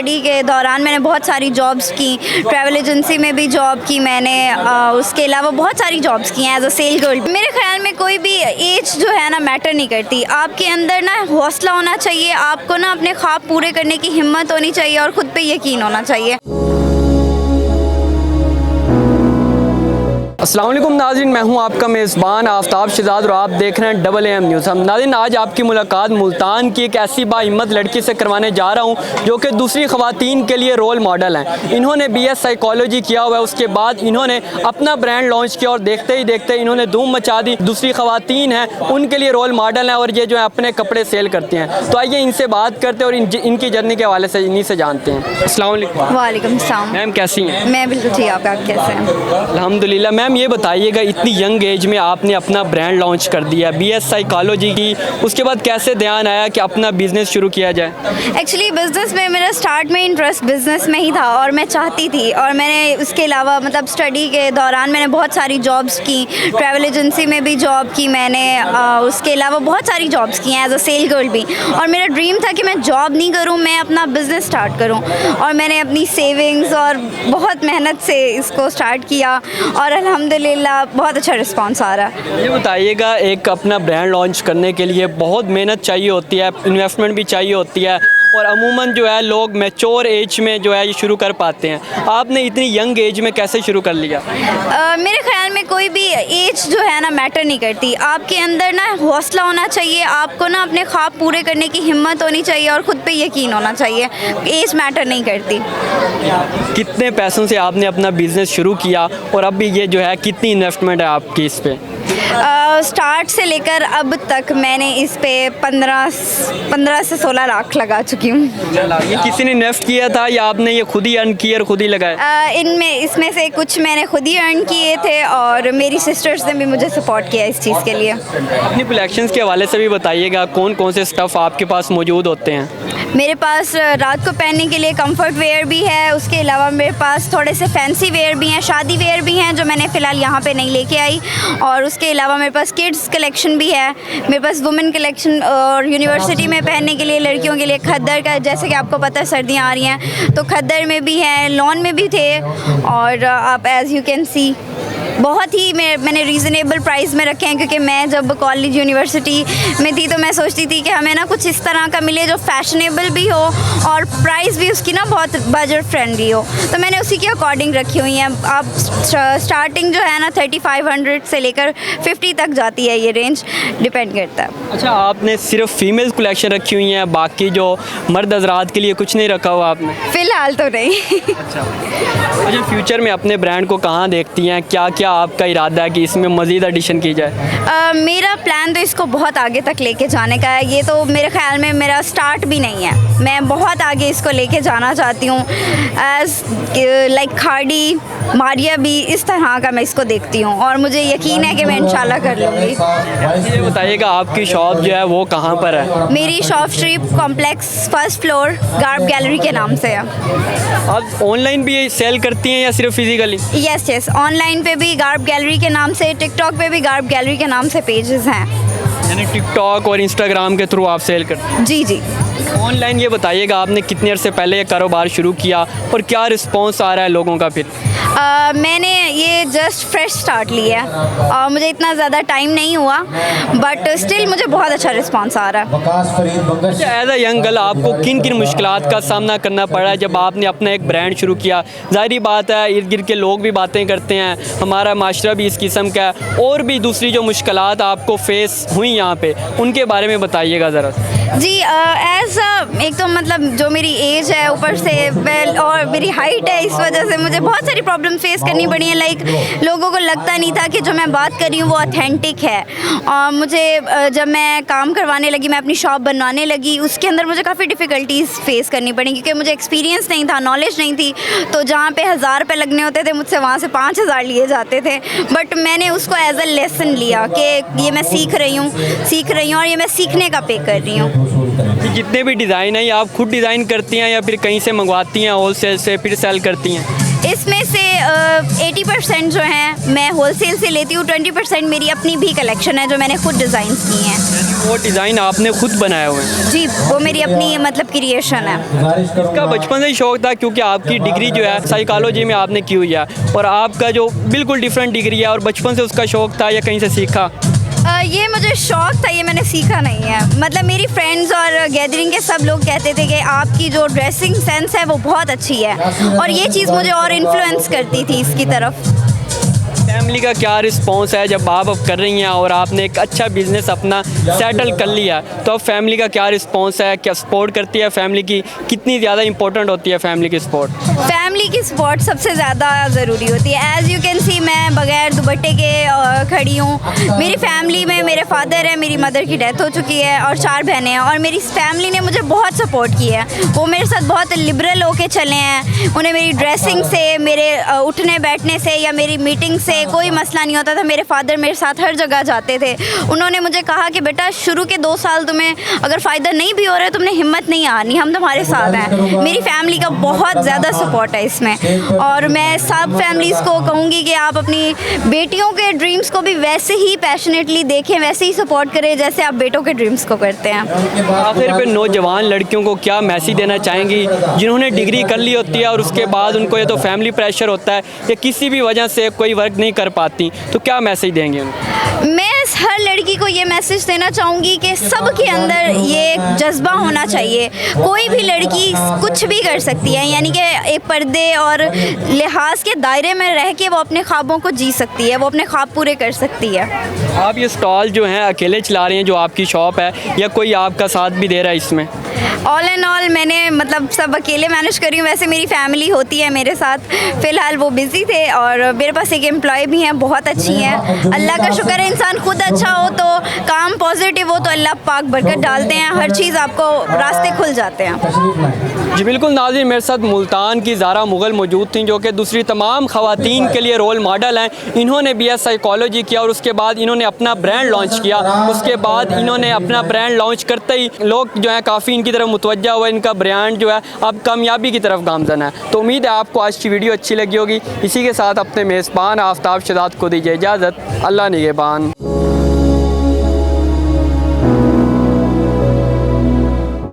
Study के दौरान मैंने बहुत सारी जॉब्स की, ट्रैवल एजेंसी में भी जॉब की मैंने, उसके अलावा बहुत सारी जॉब्स की हैं एज अ सेल गर्ल। मेरे ख्याल में कोई भी एज जो है ना मैटर नहीं करती, आपके अंदर ना हौसला होना चाहिए, आपको ना अपने ख्वाब पूरे करने की हिम्मत होनी चाहिए और ख़ुद पे यकीन होना चाहिए। अस्सलाम वालेकुम नाज़रीन, मैं हूं आपका मेज़बान आफ्ताब शहजाद और आप देख रहे हैं डबल एम न्यूज़। हम नाज़रीन आज आपकी मुलाकात मुल्तान की एक ऐसी बाहिम्मत लड़की से करवाने जा रहा हूं जो कि दूसरी ख़वातीन के लिए रोल मॉडल हैं। इन्होंने BS साइकोलॉजी किया हुआ है, उसके बाद इन्होंने अपना ब्रांड लॉन्च किया और देखते ही देखते इन्होंने धूम मचा दी। दूसरी ख़वातीन हैं उनके लिए रोल मॉडल हैं और ये जो है अपने कपड़े सेल करती हैं। तो आइए इनसे बात करते हैं और इनकी जर्नी के हवाले से इन्हीं से जानते हैं। अस्सलाम वालेकुम। वालेकुम सलाम। मैम कैसी हैं? मैं बिल्कुल ठीक, आप कैसे हैं? अल्हम्दुलिल्लाह। मैम ये बताइएगा, इतनी यंग एज में आपने अपना ब्रांड लॉन्च कर दिया, BS साइकोलॉजी की, उसके बाद कैसे ध्यान आया कि अपना बिज़नेस शुरू किया जाए? एक्चुअली बिज़नेस में मेरा स्टार्ट में इंटरेस्ट बिज़नेस में ही था और मैं चाहती थी, और मैंने उसके अलावा मतलब स्टडी के दौरान मैंने बहुत सारी जॉब्स की, ट्रैवल एजेंसी में भी जॉब की मैंने, उसके अलावा बहुत सारी जॉब्स की हैं एज अ सेल गर्ल भी। और मेरा ड्रीम था कि मैं जॉब नहीं करूँ, मैं अपना बिज़नेस स्टार्ट करूँ, और मैंने अपनी सेविंग्स और बहुत मेहनत से इसको स्टार्ट किया और अल्हम्दुलिल्लाह बहुत अच्छा रिस्पांस आ रहा है। ये बताइएगा, एक अपना ब्रांड लॉन्च करने के लिए बहुत मेहनत चाहिए होती है, इन्वेस्टमेंट भी चाहिए होती है, और अमूमन जो है लोग मैच्योर एज में जो है ये शुरू कर पाते हैं। आपने इतनी यंग एज में कैसे शुरू कर लिया? मेरे ख्याल में कोई भी एज जो है ना मैटर नहीं करती, आपके अंदर ना हौसला होना चाहिए, आपको ना अपने ख्वाब पूरे करने की हिम्मत होनी चाहिए और ख़ुद पे यकीन होना चाहिए। एज मैटर नहीं करती। कितने पैसों से आपने अपना बिज़नेस शुरू किया और अभी ये जो है कितनी इन्वेस्टमेंट है आपकी इस पे? स्टार्ट से लेकर अब तक मैंने इस पे 15 से 16 लाख लगा चुकी हूँ। ये किसी ने इन्वेस्ट किया था या आपने ये खुद ही अर्न किया और खुद ही लगाया? इसमें से कुछ मैंने खुद ही अर्न किए थे और मेरी सिस्टर्स ने भी मुझे सपोर्ट किया इस चीज़ के लिए। अपनी कलेक्शंस के हवाले से भी बताइएगा, कौन कौन से स्टफ़ आपके पास मौजूद होते हैं? मेरे पास रात को पहनने के लिए कंफर्ट वेयर भी है, उसके अलावा मेरे पास थोड़े से फैंसी वेयर भी हैं, शादी वेयर भी हैं जो मैंने फ़िलहाल यहाँ पे नहीं लेके आई, और उसके अलावा मेरे पास किड्स कलेक्शन भी है, मेरे पास वुमेन कलेक्शन, और यूनिवर्सिटी में पहनने के लिए लड़कियों के लिए खद्दर का, जैसे कि आपको पता है सर्दियाँ आ रही हैं तो खद्दर में भी है, लॉन में भी थे, और आप एज़ यू कैन सी बहुत ही मैंने रीज़नेबल प्राइस में रखे हैं, क्योंकि मैं जब कॉलेज यूनिवर्सिटी में थी तो मैं सोचती थी कि हमें ना कुछ इस तरह का मिले जो फैशनेबल भी हो और प्राइस भी उसकी ना बहुत बजट फ्रेंडली हो, तो मैंने उसी के अकॉर्डिंग रखी हुई हैं। आप स्टार्टिंग जो है ना 3500 से लेकर 50 तक जाती है, ये रेंज डिपेंड करता है। अच्छा, आपने सिर्फ फीमेल कलेक्शन रखी हुई हैं, बाकी जो मर्द हजरात के लिए कुछ नहीं रखा हुआ आपने? फ़िलहाल तो नहीं। अच्छा, फ्यूचर में अपने ब्रांड को कहाँ देखती हैं, क्या क्या आपका इरादा है कि इसमें मज़ीद एडिशन की जाए? मेरा प्लान तो इसको बहुत आगे तक लेके जाने का है, ये तो मेरे ख्याल में मेरा स्टार्ट भी नहीं है, मैं बहुत आगे इसको लेके जाना चाहती हूँ। लाइक खाड़ी मारिया भी इस तरह का मैं इसको देखती हूँ और मुझे यकीन है कि मैं इंशाल्लाह कर लूँगी। ये बताइएगा, आपकी शॉप जो है वो कहाँ पर है? मेरी shop strip complex first floor garb gallery के नाम से है। आप ऑनलाइन भी सेल करती हैं या सिर्फ फिजिकली? यस, ऑनलाइन पे भी गार्ब गैलरी के नाम से, टिकटॉक पे भी गार्ब गैलरी के नाम से पेजेस हैं। यानी टिकटॉक और इंस्टाग्राम के थ्रू आप सेल करते हैं? जी। ऑनलाइन ये बताइएगा, आपने कितने अर्से पहले ये कारोबार शुरू किया और क्या रिस्पांस आ रहा है लोगों का फिर? मैंने ये जस्ट फ्रेश स्टार्ट लिया है और मुझे इतना ज़्यादा टाइम नहीं हुआ, बट स्टिल मुझे बहुत अच्छा रिस्पांस आ रहा है। एज अ यंग गर्ल आपको किन किन मुश्किलात का सामना करना पड़ा जब आपने अपना एक ब्रांड शुरू किया? ज़ाहिर बात है, इर्द गिर्द के लोग भी बातें करते हैं, हमारा माशरा भी इस किस्म का है, और भी दूसरी जो मुश्किलात आपको फेस हुई यहाँ पे, उनके बारे में बताइएगा ज़रा। जी, एक तो मतलब जो मेरी एज है, ऊपर से और मेरी हाइट है, इस वजह से मुझे बहुत सारी प्रॉब्लम फेस करनी पड़ी है। लाइक लोगों को लगता नहीं था कि जो मैं बात कर रही हूँ वो ऑथेंटिक है, और मुझे जब मैं काम करवाने लगी, मैं अपनी शॉप बनवाने लगी, उसके अंदर मुझे काफ़ी डिफ़िकल्टीज़ फेस करनी पड़ी, क्योंकि मुझे एक्सपीरियंस नहीं था, नॉलेज नहीं थी, तो जहाँ पे 1000 रुपये लगने होते थे मुझसे वहाँ से 5000 लिए जाते थे। बट मैंने उसको एज अ लेसन लिया कि ये मैं सीख रही हूँ और ये मैं सीखने का पे कर रही हूँ। जितने भी डिज़ाइन हैं आप खुद डिज़ाइन करती हैं या फिर कहीं से मंगवाती हैं होलसेल से फिर सेल करती हैं? इसमें से 80% जो हैं मैं होलसेल से लेती हूँ, 20% मेरी अपनी भी कलेक्शन है जो मैंने खुद डिज़ाइन की हैं। वो डिज़ाइन आपने खुद बनाए हुए हैं? जी, वो मेरी अपनी मतलब क्रिएशन है। इसका बचपन से ही शौक था क्योंकि आपकी डिग्री जो है साइकोलॉजी में आपने की हुई है और आपका जो बिल्कुल डिफरेंट डिग्री है, और बचपन से उसका शौक था या कहीं से सीखा? ये मुझे शौक था, ये मैंने सीखा नहीं है। मतलब मेरी फ्रेंड्स और गैदरिंग के सब लोग कहते थे कि आपकी जो ड्रेसिंग सेंस है वो बहुत अच्छी है, और ये चीज़ मुझे और इन्फ्लुएंस करती थी इसकी तरफ। फैमिली का क्या रिस्पॉन्स है जब आप अब कर रही हैं और आपने एक अच्छा बिजनेस अपना सेटल कर लिया, तो अब फैमिली का क्या रिस्पॉन्स है? क्या सपोर्ट करती है फैमिली की? कितनी ज़्यादा इंपॉर्टेंट होती है फैमिली की सपोर्ट? फैमिली की सपोर्ट सबसे ज़्यादा ज़रूरी होती है। एज़ यू कैन सी मैं बगैर दुपट्टे के खड़ी हूँ। मेरी फैमिली में मेरे फादर है, मेरी मदर की डेथ हो चुकी है और 4 बहनें हैं, और मेरी फैमिली ने मुझे बहुत सपोर्ट की है। वो मेरे साथ बहुत लिबरल होके चले हैं। उन्हें मेरी ड्रेसिंग से, मेरे उठने बैठने से या मेरी मीटिंग से कोई मसला नहीं होता था। मेरे फादर मेरे साथ हर जगह जाते थे। उन्होंने मुझे कहा कि बेटा शुरू के 2 साल तुम्हें अगर फ़ायदा नहीं भी हो रहा है, तुमने हिम्मत नहीं हारनी, हम तुम्हारे साथ हैं। मेरी फैमिली का बहुत ज़्यादा सपोर्ट है इसमें, और मैं सब फैमिलीज़ को कहूँगी कि आप अपनी बेटियों के ड्रीम्स को भी वैसे ही पैशनेटली देखें, वैसे ही सपोर्ट करें जैसे आप बेटों के ड्रीम्स को करते हैं। आखिर पे नौजवान लड़कियों को क्या मैसेज देना चाहेंगी जिन्होंने डिग्री कर ली होती है और उसके बाद उनको ये तो फैमिली प्रेशर होता है या किसी भी वजह से कोई वर्क नहीं कर पाती, तो क्या मैसेज देंगे उनको? मैं हर लड़की को ये मैसेज देना चाहूँगी कि सबके अंदर ये जज्बा होना चाहिए। कोई भी लड़की कुछ भी कर सकती है, यानी कि एक पर्दे और लिहाज के दायरे में रह के वो अपने ख्वाबों को जी सकती है, वो अपने ख्वाब पूरे कर सकती है। आप ये स्टॉल जो हैं अकेले चला रही हैं जो आपकी शॉप है, या कोई आपका साथ भी दे रहा है इसमें? ऑल एंड ऑल मैंने मतलब सब अकेले मैनेज कर रही हूँ। वैसे मेरी फैमिली होती है मेरे साथ, फ़िलहाल वो बिज़ी थे, और मेरे पास एक एम्प्लॉय भी हैं, बहुत अच्छी हैं। अल्लाह का शुक्र है, इंसान खुद अच्छा हो तो काम पॉजिटिव हो तो अल्लाह पाक बरकत डालते हैं, हर चीज़ आपको रास्ते खुल जाते हैं। जी बिल्कुल नाज़रीन, मेरे साथ मुल्तान की ज़ारा मुग़ल मौजूद थी जो कि दूसरी तमाम ख़वातीन के लिए रोल मॉडल हैं। इन्होंने BS साइकोलॉजी किया और उसके बाद इन्होंने अपना ब्रांड लॉन्च किया। उसके बाद इन्होंने अपना ब्रांड लॉन्च करते ही लोग जो है काफ़ी इनकी तरफ मुतवज्जा हुआ, इनका ब्रांड जो है अब कामयाबी की तरफ गामज़न है। तो उम्मीद है आपको आज की वीडियो अच्छी लगी होगी। इसी के साथ अपने मेज़बान आफ्ताब शहजाद को दीजिए इजाज़त। अल्लाह निगहबान।